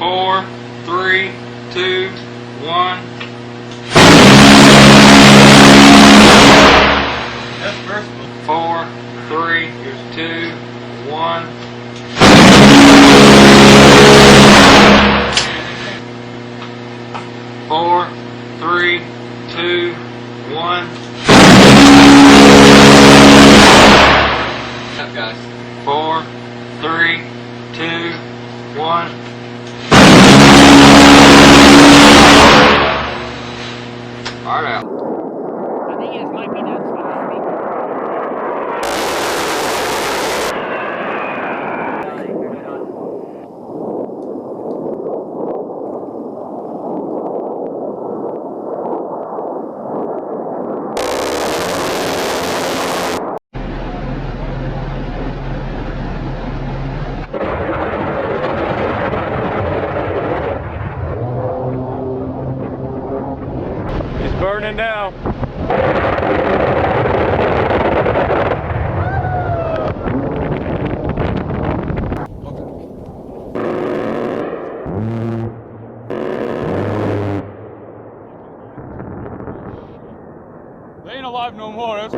4, 3, 2, 1. That's first one. 4, 3, 2, 1. 4, 3, 2, 1. What's up, guys? 4, 3, 2, 1. Alright out. I think it might be done speaking. It's burning now. They ain't alive no more. That's